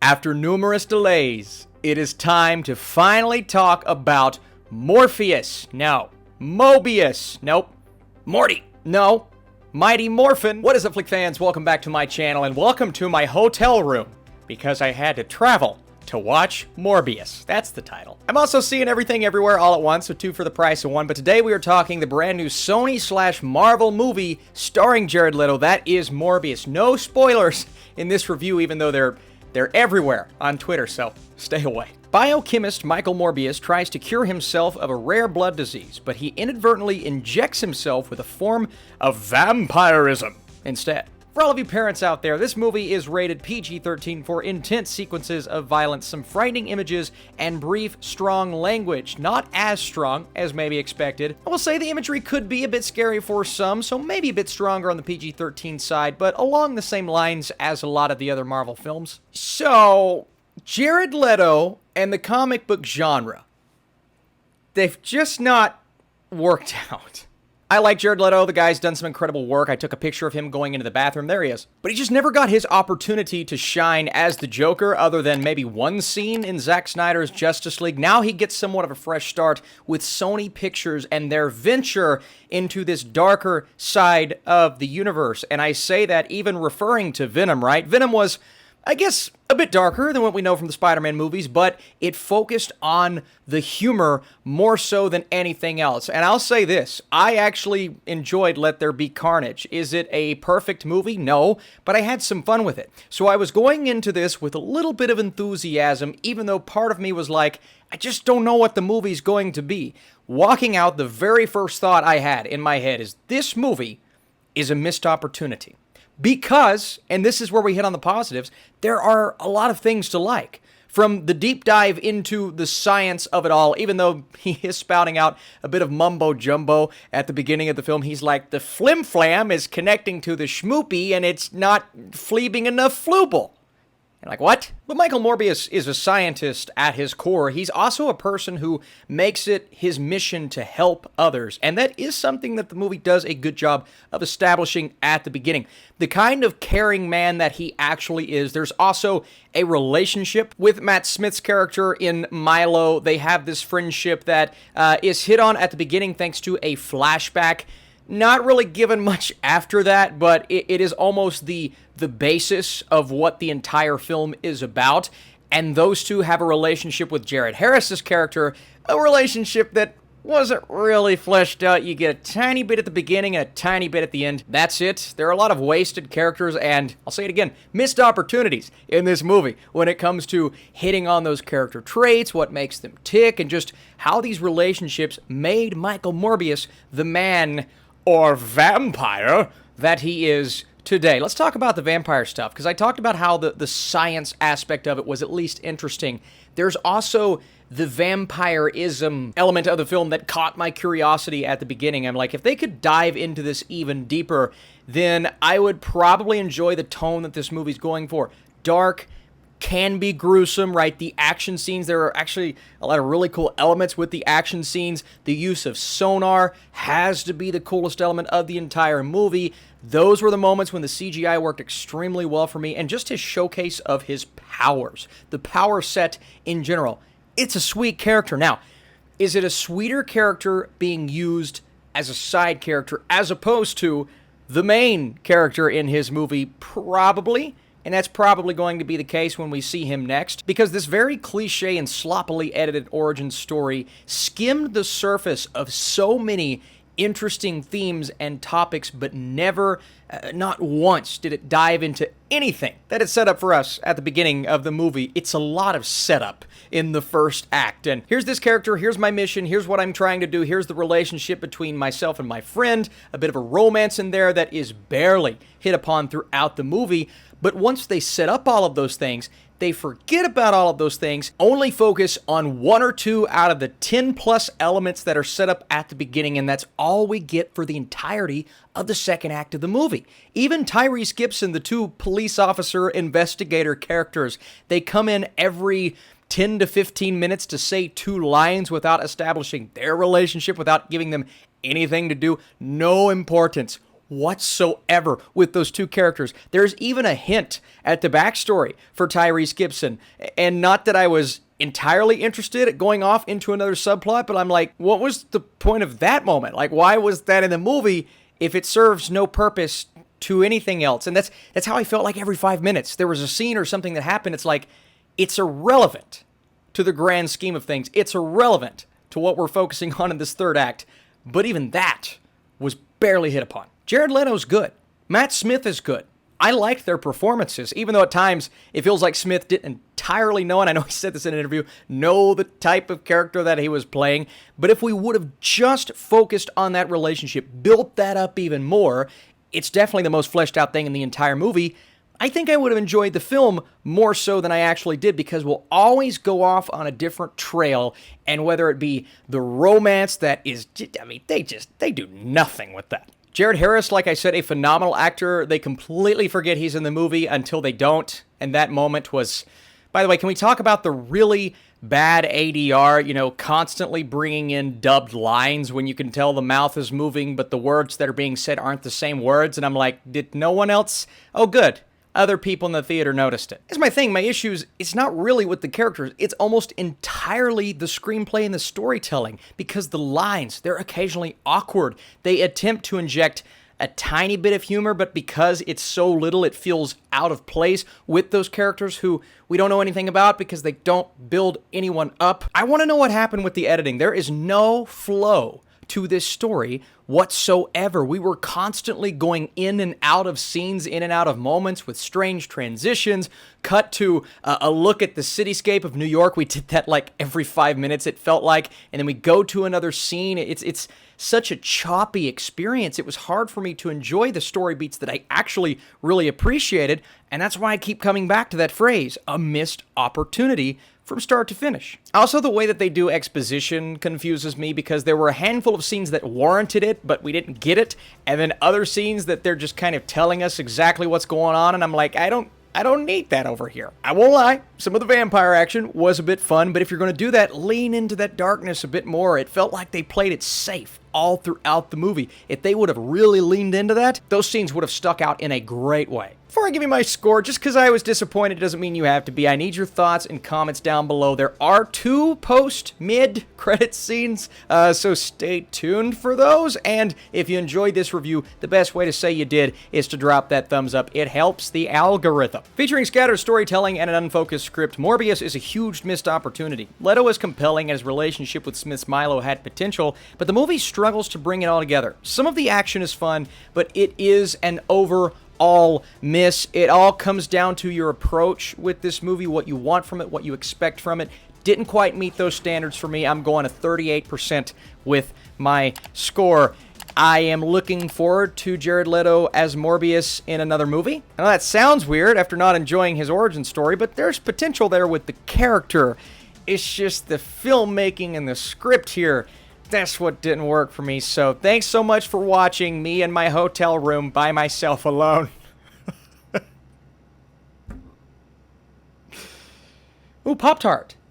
After numerous delays, it is time to finally talk about Morpheus. No. Mobius. Nope. Morty. No. Mighty Morphin. What is up, Flick fans? Welcome back to my channel, and welcome to my hotel room, because I had to travel to watch Morbius. That's the title. I'm also seeing Everything Everywhere All at Once, so 2 for the price of 1, but today we are talking the brand new Sony/Marvel movie starring Jared Leto. That is Morbius. No spoilers in this review, even though they're everywhere on Twitter, so stay away. Biochemist Michael Morbius tries to cure himself of a rare blood disease, but he inadvertently injects himself with a form of vampirism instead. For all of you parents out there, this movie is rated PG-13 for intense sequences of violence, some frightening images, and brief, strong language. Not as strong as maybe expected. I will say the imagery could be a bit scary for some, so maybe a bit stronger on the PG-13 side, but along the same lines as a lot of the other Marvel films. So, Jared Leto and the comic book genre, they've just not worked out. I like Jared Leto. The guy's done some incredible work. I took a picture of him going into the bathroom. There he is. But he just never got his opportunity to shine as the Joker, other than maybe one scene in Zack Snyder's Justice League. Now he gets somewhat of a fresh start with Sony Pictures and their venture into this darker side of the universe. And I say that even referring to Venom, right? Venom was, I guess, a bit darker than what we know from the Spider-Man movies, but it focused on the humor more so than anything else. And I'll say this, I actually enjoyed Let There Be Carnage. Is it a perfect movie? No, but I had some fun with it. So I was going into this with a little bit of enthusiasm, even though part of me was like, I just don't know what the movie's going to be. Walking out, the very first thought I had in my head is, this movie is a missed opportunity. Because, and this is where we hit on the positives, there are a lot of things to like. From the deep dive into the science of it all, even though he is spouting out a bit of mumbo-jumbo at the beginning of the film, he's like, the flim-flam is connecting to the schmoopy and it's not fleebing enough flooble. And like, what? But Michael Morbius is a scientist at his core. He's also a person who makes it his mission to help others. And that is something that the movie does a good job of establishing at the beginning. The kind of caring man that he actually is. There's also a relationship with Matt Smith's character in Milo. They have this friendship that is hit on at the beginning thanks to a flashback. Not really given much after that, but it is almost the basis of what the entire film is about. And those two have a relationship with Jared Harris's character, a relationship that wasn't really fleshed out. You get a tiny bit at the beginning and a tiny bit at the end. That's it. There are a lot of wasted characters and, I'll say it again, missed opportunities in this movie when it comes to hitting on those character traits, what makes them tick, and just how these relationships made Michael Morbius the man or vampire that he is today. Let's talk about the vampire stuff, because I talked about how the science aspect of it was at least interesting. There's also the vampirism element of the film that caught my curiosity at the beginning. I'm like, if they could dive into this even deeper, then I would probably enjoy the tone that this movie's going for. Dark, can be gruesome, right? The action scenes, there are actually a lot of really cool elements with the action scenes. The use of sonar has to be the coolest element of the entire movie. Those were the moments when the CGI worked extremely well for me, and just his showcase of his powers. The power set in general. It's a sweet character. Now, is it a sweeter character being used as a side character as opposed to the main character in his movie? Probably. And that's probably going to be the case when we see him next, because this very cliche and sloppily edited origin story skimmed the surface of so many interesting themes and topics, but never, not once, did it dive into anything that it set up for us at the beginning of the movie. It's a lot of setup in the first act. And here's this character, here's my mission, here's what I'm trying to do, here's the relationship between myself and my friend, a bit of a romance in there that is barely hit upon throughout the movie. But once they set up all of those things, they forget about all of those things, only focus on 1 or 2 out of the 10 plus elements that are set up at the beginning, and that's all we get for the entirety of the second act of the movie. Even Tyrese Gibson, the 2 police officer investigator characters, they come in every 10 to 15 minutes to say 2 lines without establishing their relationship, without giving them anything to do. No importance whatsoever with those two characters. There's even a hint at the backstory for Tyrese Gibson. And not that I was entirely interested at going off into another subplot, but I'm like, what was the point of that moment? Like, why was that in the movie if it serves no purpose to anything else? And that's how I felt like every 5 minutes. There was a scene or something that happened. It's like, it's irrelevant to the grand scheme of things. It's irrelevant to what we're focusing on in this third act. But even that was barely hit upon. Jared Leto's good. Matt Smith is good. I liked their performances, even though at times it feels like Smith didn't entirely know, and I know he said this in an interview, know the type of character that he was playing. But if we would have just focused on that relationship, built that up even more, it's definitely the most fleshed out thing in the entire movie. I think I would have enjoyed the film more so than I actually did, because we'll always go off on a different trail, and whether it be the romance that is, I mean, they do nothing with that. Jared Harris, like I said, a phenomenal actor. They completely forget he's in the movie until they don't, and that moment was... By the way, can we talk about the really bad ADR, constantly bringing in dubbed lines when you can tell the mouth is moving, but the words that are being said aren't the same words, and I'm like, did no one else? Oh, good. Other people in the theater noticed it. It's my thing. My issues, it's not really with the characters. It's almost entirely the screenplay and the storytelling, because the lines, they're occasionally awkward. They attempt to inject a tiny bit of humor, but because it's so little, it feels out of place with those characters who we don't know anything about because they don't build anyone up. I want to know what happened with the editing. There is no flow to this story whatsoever. We were constantly going in and out of scenes, in and out of moments with strange transitions, cut to a look at the cityscape of New York. We did that like every 5 minutes, it felt like, and then we go to another scene. It's such a choppy experience. It was hard for me to enjoy the story beats that I actually really appreciated, and that's why I keep coming back to that phrase, a missed opportunity from start to finish. Also, the way that they do exposition confuses me, because there were a handful of scenes that warranted it, but we didn't get it, and then other scenes that they're just kind of telling us exactly what's going on, and I'm like, I don't need that over here. I won't lie, some of the vampire action was a bit fun, but if you're going to do that, lean into that darkness a bit more. It felt like they played it safe all throughout the movie. If they would have really leaned into that, those scenes would have stuck out in a great way. Before I give you my score, just because I was disappointed doesn't mean you have to be. I need your thoughts and comments down below. There are 2 post-mid-credit scenes, so stay tuned for those. And if you enjoyed this review, the best way to say you did is to drop that thumbs up. It helps the algorithm. Featuring scattered storytelling and an unfocused script, Morbius is a huge missed opportunity. Leto is compelling, and his relationship with Smith's Milo had potential, but the movie struggles to bring it all together. Some of the action is fun, but it is an overall miss. It all comes down to your approach with this movie, what you want from it, what you expect from it. Didn't quite meet those standards for me. I'm going to 38% with my score. I am looking forward to Jared Leto as Morbius in another movie. I know that sounds weird after not enjoying his origin story, but there's potential there with the character. It's just the filmmaking and the script here. That's what didn't work for me. So thanks so much for watching me in my hotel room by myself alone. Ooh, Pop-Tart.